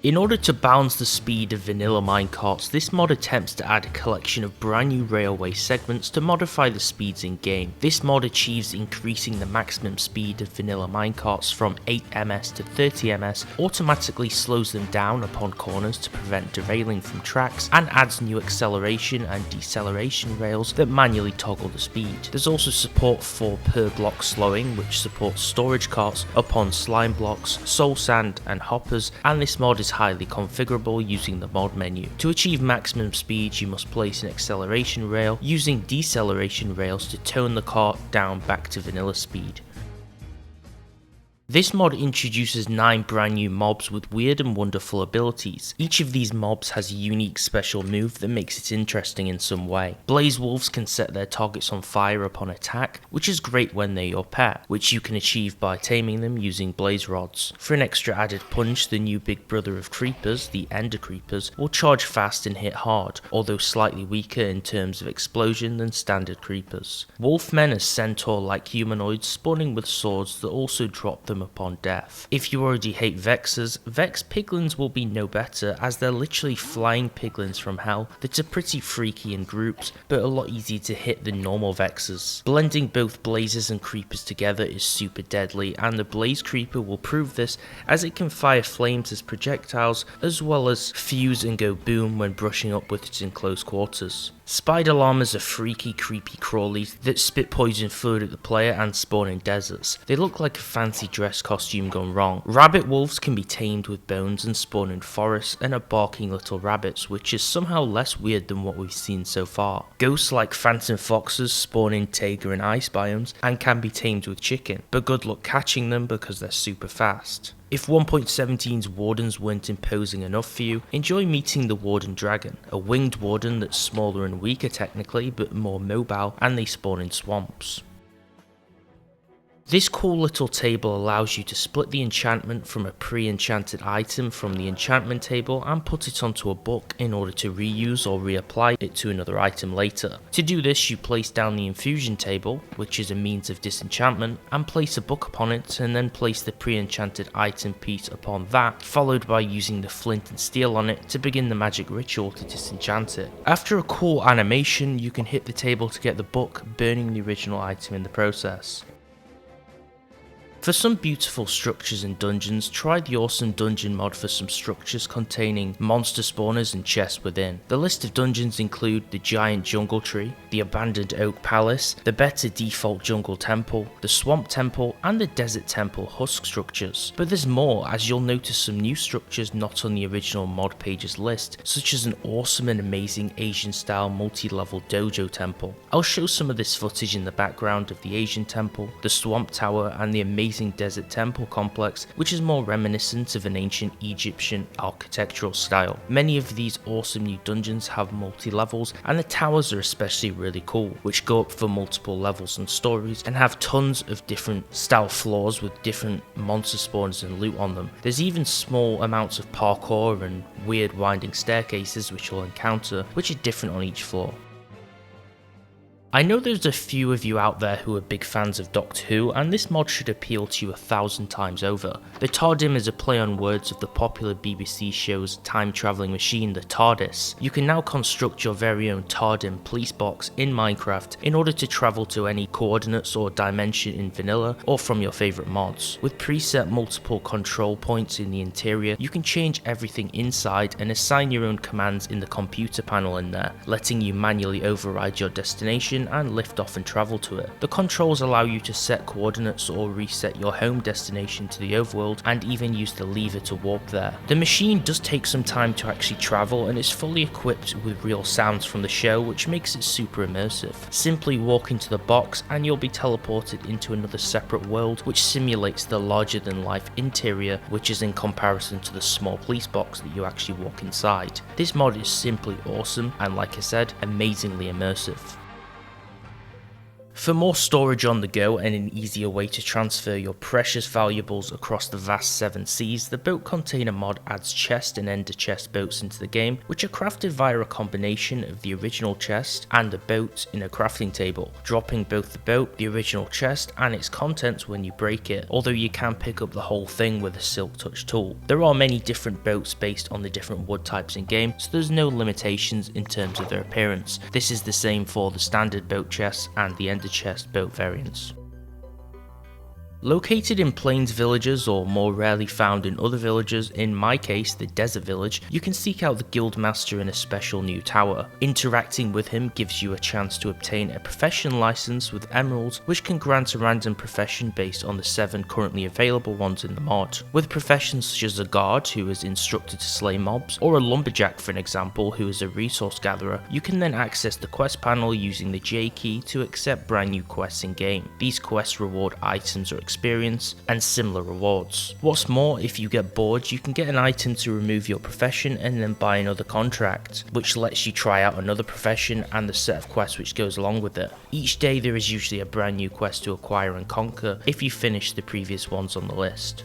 In order to balance the speed of vanilla minecarts, this mod attempts to add a collection of brand new railway segments to modify the speeds in game. This mod achieves increasing the maximum speed of vanilla minecarts from 8 ms to 30 ms, automatically slows them down upon corners to prevent derailing from tracks, and adds new acceleration and deceleration rails that manually toggle the speed. There's also support for per block slowing, which supports storage carts upon slime blocks, soul sand and hoppers, and this mod is highly configurable using the mod menu. To achieve maximum speed, you must place an acceleration rail using deceleration rails to tone the cart down back to vanilla speed. This mod introduces 9 brand new mobs with weird and wonderful abilities. Each of these mobs has a unique special move that makes it interesting in some way. Blaze wolves can set their targets on fire upon attack, which is great when they're your pet, which you can achieve by taming them using blaze rods. For an extra added punch, the new big brother of creepers, the ender creepers, will charge fast and hit hard, although slightly weaker in terms of explosion than standard creepers. Wolfmen are centaur-like humanoids spawning with swords that also drop them upon death. If you already hate Vexers, Vex piglins will be no better, as they're literally flying piglins from hell that are pretty freaky in groups, but a lot easier to hit than normal Vexers. Blending both blazes and creepers together is super deadly, and the blaze creeper will prove this, as it can fire flames as projectiles, as well as fuse and go boom when brushing up with it in close quarters. Spider llamas are freaky, creepy crawlies that spit poison fluid at the player and spawn in deserts. They look like a fancy dress costume gone wrong. Rabbit wolves can be tamed with bones and spawn in forests and are barking little rabbits, which is somehow less weird than what we've seen so far. Ghosts like phantom foxes spawn in taiga and ice biomes and can be tamed with chicken, but good luck catching them because they're super fast. If 1.17's wardens weren't imposing enough for you, enjoy meeting the warden dragon, a winged warden that's smaller and weaker technically, but more mobile, and they spawn in swamps. This cool little table allows you to split the enchantment from a pre-enchanted item from the enchantment table and put it onto a book in order to reuse or reapply it to another item later. To do this, you place down the infusion table, which is a means of disenchantment, and place a book upon it, and then place the pre-enchanted item piece upon that, followed by using the flint and steel on it to begin the magic ritual to disenchant it. After a cool animation, you can hit the table to get the book, burning the original item in the process. For some beautiful structures and dungeons, try the awesome dungeon mod for some structures containing monster spawners and chests within. The list of dungeons include the giant jungle tree, the abandoned oak palace, the better default jungle temple, the swamp temple, and the desert temple husk structures. But there's more, as you'll notice some new structures not on the original mod page's list, such as an awesome and amazing Asian style multi-level dojo temple. I'll show some of this footage in the background of the Asian temple, the swamp tower, and the amazing desert temple complex, which is more reminiscent of an ancient Egyptian architectural style. Many of these awesome new dungeons have multi-levels, and the towers are especially really cool, which go up for multiple levels and stories and have tons of different style floors with different monster spawns and loot on them. There's even small amounts of parkour and weird winding staircases which you'll encounter, which are different on each floor. I know there's a few of you out there who are big fans of Doctor Who, and this mod should appeal to you 1,000 times over. The TARDIM is a play on words of the popular BBC show's time-travelling machine, the TARDIS. You can now construct your very own TARDIM police box in Minecraft in order to travel to any coordinates or dimension in vanilla or from your favourite mods. With preset multiple control points in the interior, you can change everything inside and assign your own commands in the computer panel in there, letting you manually override your destination and lift off and travel to it. The controls allow you to set coordinates or reset your home destination to the overworld, and even use the lever to warp there. The machine does take some time to actually travel and is fully equipped with real sounds from the show, which makes it super immersive. Simply walk into the box and you'll be teleported into another separate world which simulates the larger than life interior, which is in comparison to the small police box that you actually walk inside. This mod is simply awesome and, like I said, amazingly immersive. For more storage on the go and an easier way to transfer your precious valuables across the vast 7 seas, the Boat Container mod adds chest and ender chest boats into the game, which are crafted via a combination of the original chest and a boat in a crafting table, dropping both the boat, the original chest, and its contents when you break it, although you can pick up the whole thing with a Silk Touch tool. There are many different boats based on the different wood types in game, so there's no limitations in terms of their appearance. This is the same for the standard boat chests and the ender chest boat variants. Located in plains villages, or more rarely found in other villages, in my case the desert village, you can seek out the guildmaster in a special new tower. Interacting with him gives you a chance to obtain a profession license with emeralds, which can grant a random profession based on the 7 currently available ones in the mod. With professions such as a guard, who is instructed to slay mobs, or a lumberjack for an example, who is a resource gatherer, you can then access the quest panel using the J key to accept brand new quests in game. These quests reward items or experience and similar rewards. What's more, if you get bored, you can get an item to remove your profession and then buy another contract, which lets you try out another profession and the set of quests which goes along with it. Each day there is usually a brand new quest to acquire and conquer if you finish the previous ones on the list.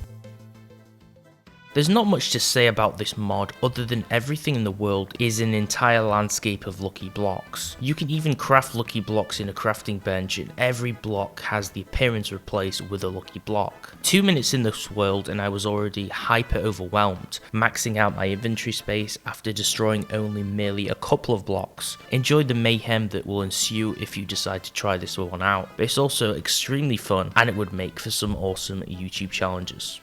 There's not much to say about this mod other than everything in the world is an entire landscape of lucky blocks. You can even craft lucky blocks in a crafting bench, and every block has the appearance replaced with a lucky block. 2 minutes in this world and I was already hyper overwhelmed, maxing out my inventory space after destroying only merely a couple of blocks. Enjoy the mayhem that will ensue if you decide to try this one out, but it's also extremely fun and it would make for some awesome YouTube challenges.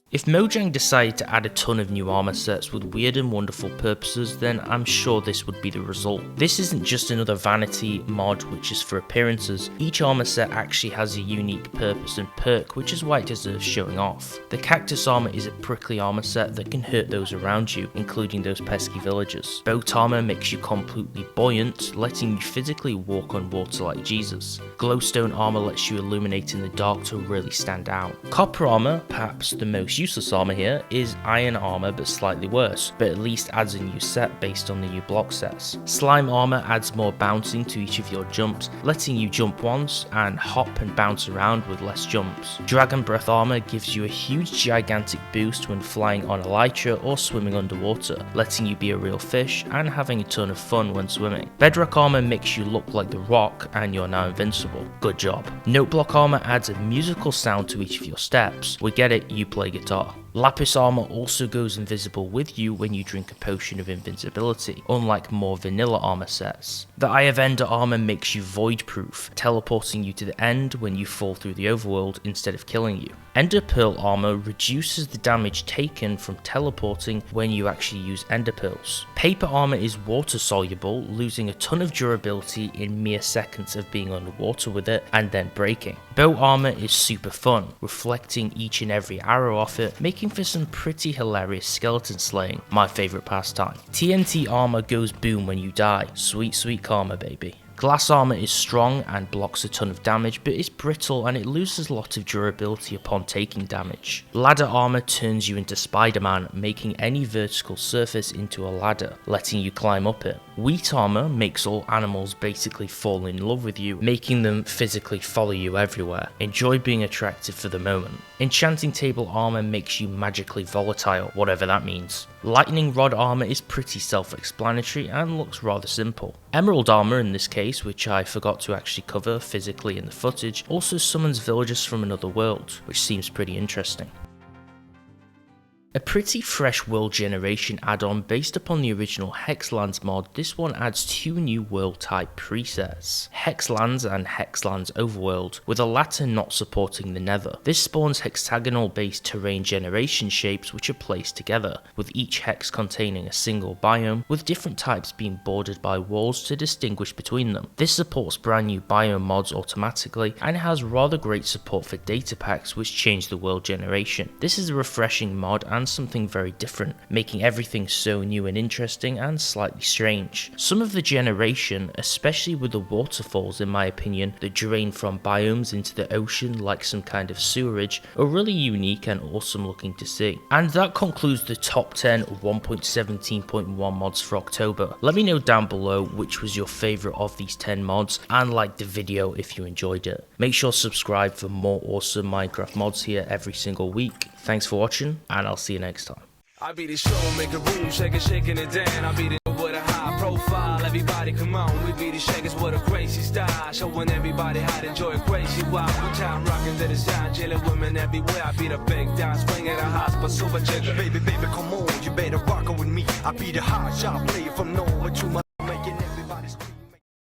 If Mojang decided to add a ton of new armor sets with weird and wonderful purposes, then I'm sure this would be the result. This isn't just another vanity mod which is for appearances. Each armor set actually has a unique purpose and perk, which is why it deserves showing off. The cactus armor is a prickly armor set that can hurt those around you, including those pesky villagers. Boat armor makes you completely buoyant, letting you physically walk on water like Jesus. Glowstone armor lets you illuminate in the dark to really stand out. Copper armor, perhaps the most useless armor here, is iron armor but slightly worse, but at least adds a new set based on the new block sets. Slime armor adds more bouncing to each of your jumps, letting you jump once and hop and bounce around with less jumps. Dragon breath armor gives you a huge gigantic boost when flying on elytra or swimming underwater, letting you be a real fish and having a ton of fun when swimming. Bedrock armor makes you look like the Rock and you're now invincible. Good job. Note block armor adds a musical sound to each of your steps. We get it, you play guitar. Lapis armor also goes invisible with you when you drink a potion of invincibility, unlike more vanilla armor sets. The Eye of Ender armor makes you void proof, teleporting you to the end when you fall through the overworld instead of killing you. Ender Pearl armor reduces the damage taken from teleporting when you actually use Ender Pearls. Paper armor is water soluble, losing a ton of durability in mere seconds of being underwater with it and then breaking. Bow armor is super fun, reflecting each and every arrow off it, making for some pretty hilarious skeleton slaying, my favourite pastime. TNT armor goes boom when you die, sweet sweet karma baby. Glass armor is strong and blocks a ton of damage, but is brittle and it loses a lot of durability upon taking damage. Ladder armor turns you into Spider-Man, making any vertical surface into a ladder, letting you climb up it. Wheat armor makes all animals basically fall in love with you, making them physically follow you everywhere. Enjoy being attractive for the moment. Enchanting table armor makes you magically volatile, whatever that means. Lightning rod armor is pretty self-explanatory and looks rather simple. Emerald armor in this case, which I forgot to actually cover physically in the footage, also summons villagers from another world, which seems pretty interesting. A pretty fresh world generation add-on based upon the original Hexlands mod, this one adds 2 new world type presets, Hexlands and Hexlands Overworld, with the latter not supporting the Nether. This spawns hexagonal based terrain generation shapes which are placed together, with each hex containing a single biome, with different types being bordered by walls to distinguish between them. This supports brand new biome mods automatically, and it has rather great support for data packs which change the world generation. This is a refreshing mod and and something very different, making everything so new and interesting and slightly strange. Some of the generation, especially with the waterfalls in my opinion, that drain from biomes into the ocean like some kind of sewerage, are really unique and awesome looking to see. And that concludes the top 10 1.17.1 mods for October. Let me know down below which was your favourite of these 10 mods, and like the video if you enjoyed it. Make sure to subscribe for more awesome Minecraft mods here every single week. Thanks for watching, and I'll see you next time. I be the show, make a room, shaking it down. I be the with a high profile, everybody come on. We be the shakers with a crazy style, showing everybody how to enjoy a crazy wild. One time rocking to the sound, jailing women everywhere. I be the big down, swing at a hospital, super jigger. Baby, come on, you better rock with me. I be the hot shot player from nowhere to my